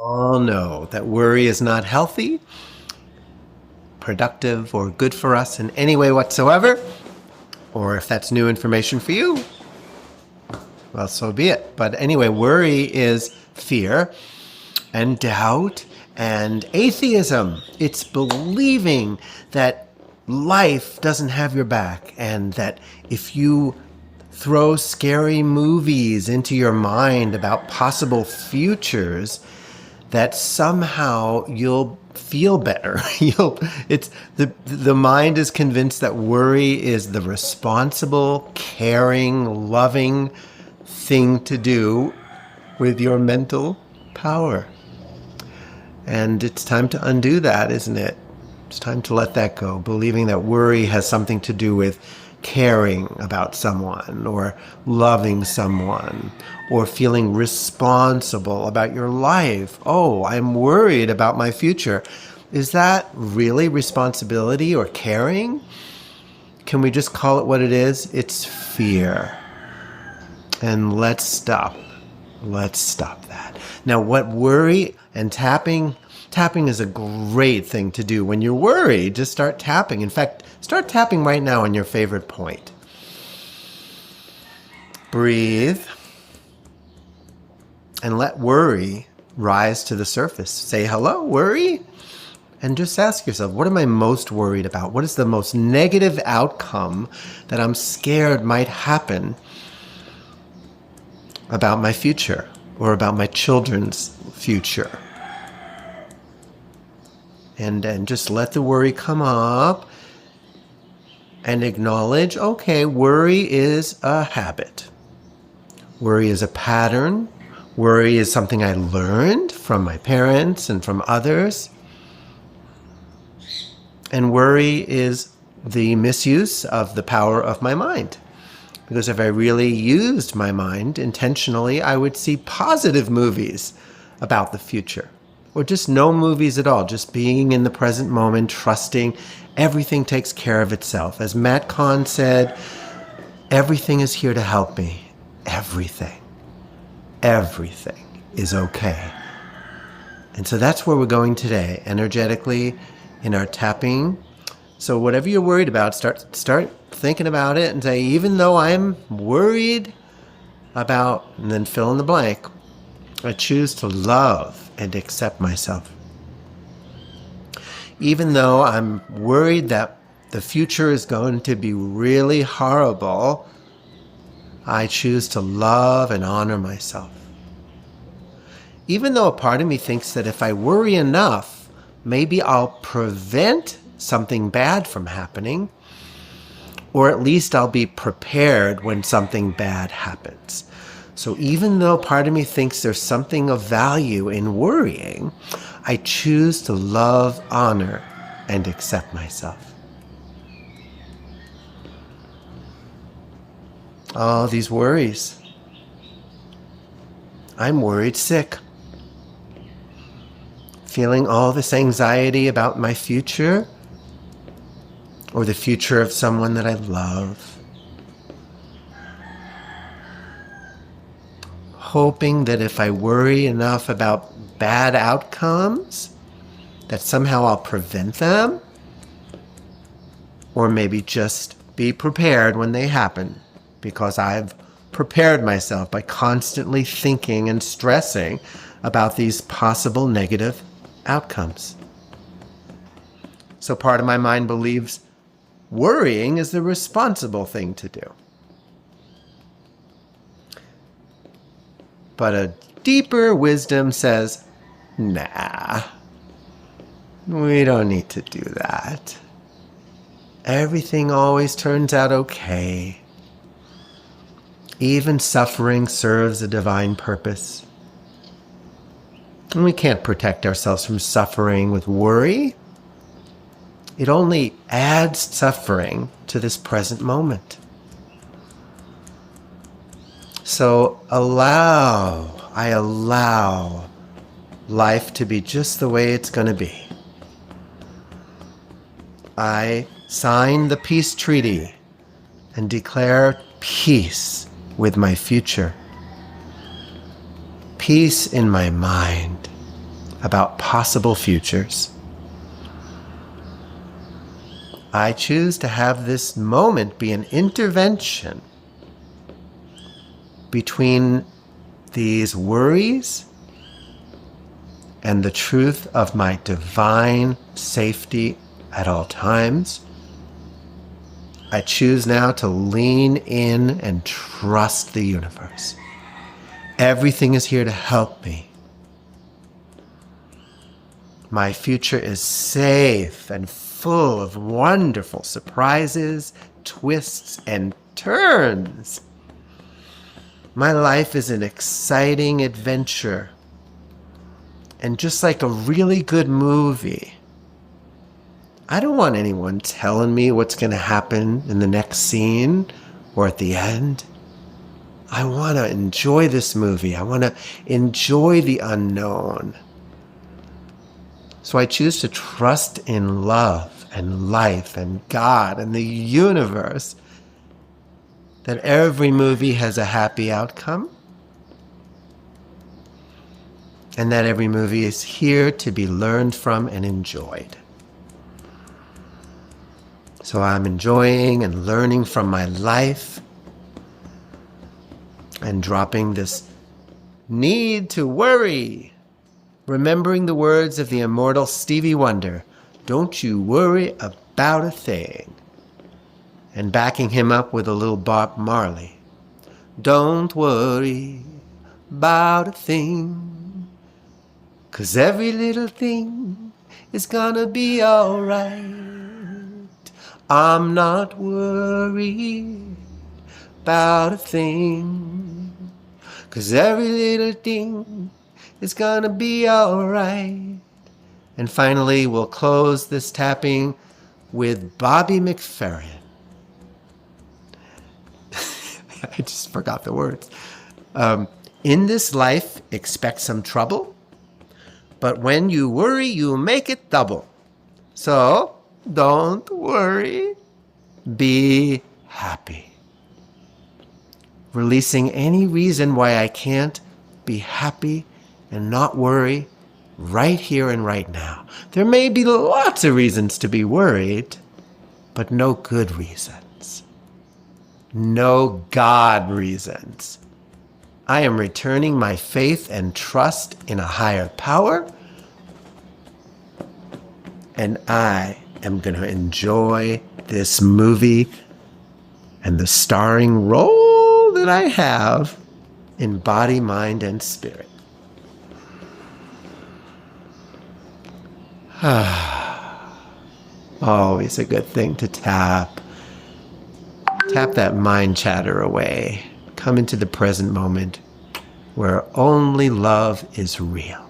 all know that worry is not healthy, productive, or good for us in any way whatsoever. Or if that's new information for you, well, so be it. But anyway, worry is fear and doubt and atheism. It's believing that life doesn't have your back, and that if you throw scary movies into your mind about possible futures, that somehow you'll feel better. The mind is convinced that worry is the responsible, caring, loving thing to do with your mental power. And it's time to undo that, isn't it? It's time to let that go, believing that worry has something to do with caring about someone or loving someone or feeling responsible about your life. Oh, I'm worried about my future. Is that really responsibility or caring? Can we just call it what it is? It's fear. And let's stop. Let's stop that. Now, what worry and tapping is a great thing to do. When you're worried, just start tapping. In fact, start tapping right now on your favorite point. Breathe. And let worry rise to the surface. Say, hello, worry. And just ask yourself, what am I most worried about? What is the most negative outcome that I'm scared might happen about my future or about my children's future? And just let the worry come up and acknowledge, okay, worry is a habit. Worry is a pattern. Worry is something I learned from my parents and from others. And worry is the misuse of the power of my mind. Because if I really used my mind intentionally, I would see positive movies about the future. Or just no movies at all, just being in the present moment, trusting everything takes care of itself. As Matt Kahn said, everything is here to help me. Everything. Everything is okay. And so that's where we're going today, energetically, in our tapping. So whatever you're worried about, start thinking about it and say, even though I'm worried about, and then fill in the blank, I choose to love and accept myself. Even though I'm worried that the future is going to be really horrible, I choose to love and honor myself. Even though a part of me thinks that if I worry enough, maybe I'll prevent something bad from happening, or at least I'll be prepared when something bad happens. So even though part of me thinks there's something of value in worrying, I choose to love, honor, and accept myself. Oh, these worries. I'm worried sick. Feeling all this anxiety about my future or the future of someone that I love. Hoping that if I worry enough about bad outcomes, that somehow I'll prevent them, or maybe just be prepared when they happen, because I've prepared myself by constantly thinking and stressing about these possible negative outcomes. So part of my mind believes worrying is the responsible thing to do. But a deeper wisdom says, nah, we don't need to do that. Everything always turns out okay. Even suffering serves a divine purpose. And we can't protect ourselves from suffering with worry. It only adds suffering to this present moment. So I allow life to be just the way it's going to be. I sign the peace treaty and declare peace with my future. Peace in my mind. about possible futures. I choose to have this moment be an intervention between these worries and the truth of my divine safety at all times. I choose now to lean in and trust the universe. Everything is here to help me. My future is safe and full of wonderful surprises, twists, and turns. My life is an exciting adventure. And just like a really good movie, I don't want anyone telling me what's going to happen in the next scene or at the end. I want to enjoy this movie. I want to enjoy the unknown. So I choose to trust in love and life and God and the universe, that every movie has a happy outcome, and that every movie is here to be learned from and enjoyed. So I'm enjoying and learning from my life and dropping this need to worry, remembering the words of the immortal Stevie Wonder, "Don't you worry about a thing," and backing him up with a little Bob Marley, "Don't worry about a thing, 'cause every little thing is gonna be alright. I'm not worried about a thing, 'cause every little thing is gonna be alright." And finally, we'll close this tapping with Bobby McFerrin. I just forgot the words. In this life, expect some trouble, but when you worry, you make it double. So don't worry, be happy. Releasing any reason why I can't be happy and not worry right here and right now. There may be lots of reasons to be worried, but no good reasons. No God reasons. I am returning my faith and trust in a higher power, and I am going to enjoy this movie and the starring role that I have in body, mind, and spirit. Always a good thing to tap. Tap that mind chatter away. Come into the present moment where only love is real.